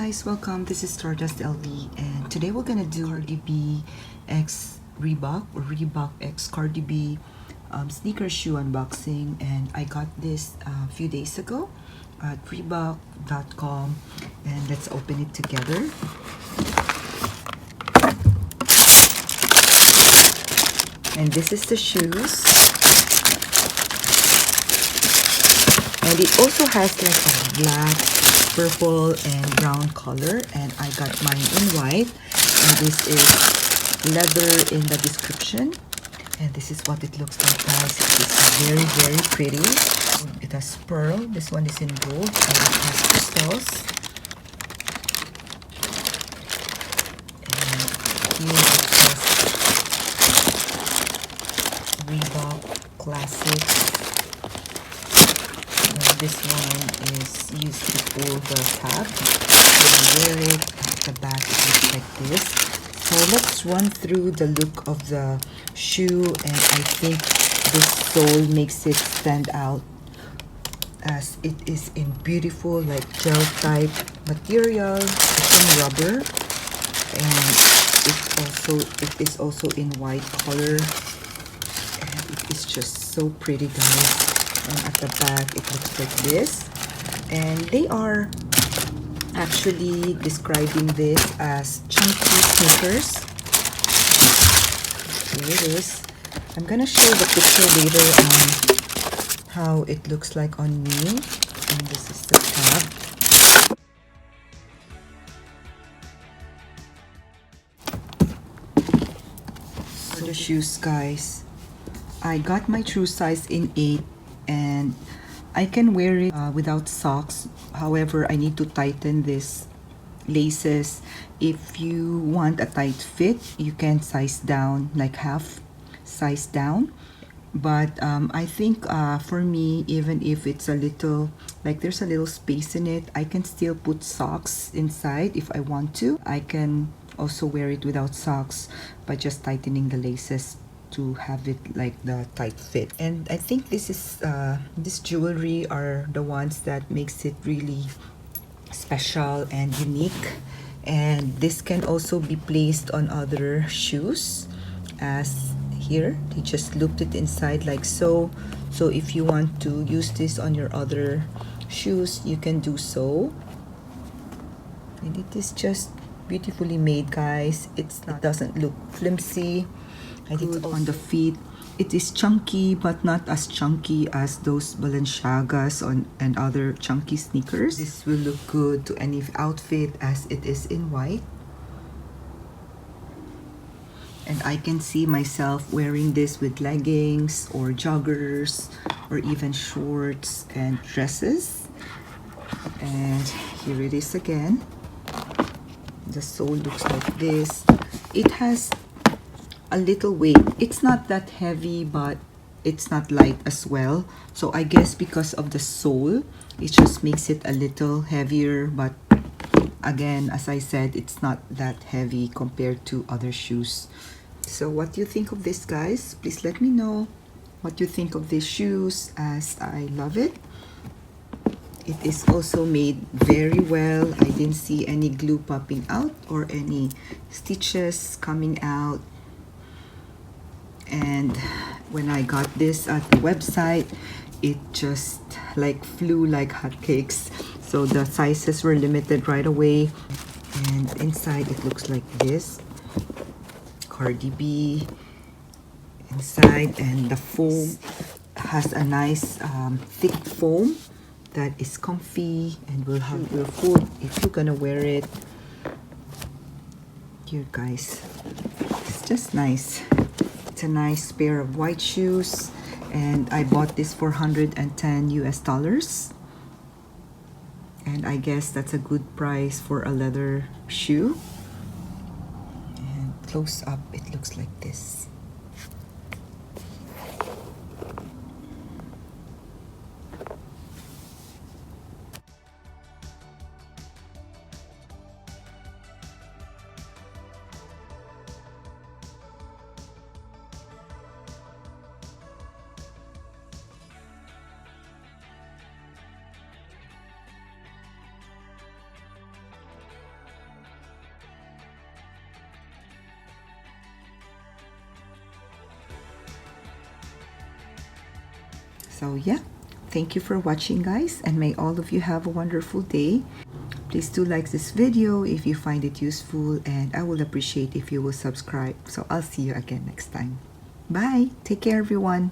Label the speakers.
Speaker 1: guys, welcome. This is Stardust LV, and today we're gonna do Cardi B X Reebok or Reebok X Cardi B sneaker shoe unboxing. And I got this a few days ago at Reebok.com, and let's open it together. And this is the shoes, and it also has like a black, purple and brown color, and I got mine in white, and this is leather in the description, and this is what it looks like, guys. It is very pretty. It has pearl. This one is in gold, and it has crystals, and here it says Reebok Classic. This one is used to pull the tab. When you wear it at the back, it looks like this. So let's run through the look of the shoe, and I think this sole makes it stand out, as it is in beautiful like gel type material. It's in rubber, and it is also in white color, and it is just so pretty, guys. And at the back it looks like this, and they are actually describing this as chunky sneakers. Here it is. I'm gonna show the picture later on how it looks like on me, and this is the tab. For the shoes, guys, I got my true size in 8, and I can wear it without socks. However, I need to tighten this laces. If you want a tight fit, you can size down, like half size down. But I think for me, even if it's a little, like there's a little space in it, I can still put socks inside if I want to. I can also wear it without socks by just tightening the laces to have it like the tight fit. And I think this is this jewelry are the ones that makes it really special and unique. And this can also be placed on other shoes, as here they just looped it inside like so. So if you want to use this on your other shoes, you can do so. And it is just beautifully made, guys. It doesn't look flimsy. And it's on the feet. It is chunky, but not as chunky as those Balenciagas and other chunky sneakers. This will look good to any outfit, as it is in white. And I can see myself wearing this with leggings or joggers or even shorts and dresses. And here it is again. The sole looks like this. It has a little weight. It's not that heavy, but it's not light as well. So I guess because of the sole, it just makes it a little heavier. But again, as I said, it's not that heavy compared to other shoes. So what do you think of this, guys? Please let me know what you think of these shoes, as I love it. It is also made very well. I didn't see any glue popping out or any stitches coming out. And when I got this at the website, it just like flew like hotcakes. So the sizes were limited right away. And inside it looks like this. Cardi B inside, and the foam has a nice thick foam that is comfy and will have your foot if you're gonna wear it. Here, guys, it's just nice. It's a nice pair of white shoes, and I bought this for $110 US, and I guess that's a good price for a leather shoe. And close up, it looks like this. So yeah, thank you for watching, guys, and may all of you have a wonderful day. Please do like this video if you find it useful, and I will appreciate if you will subscribe. So I'll see you again next time. Bye. Take care, everyone.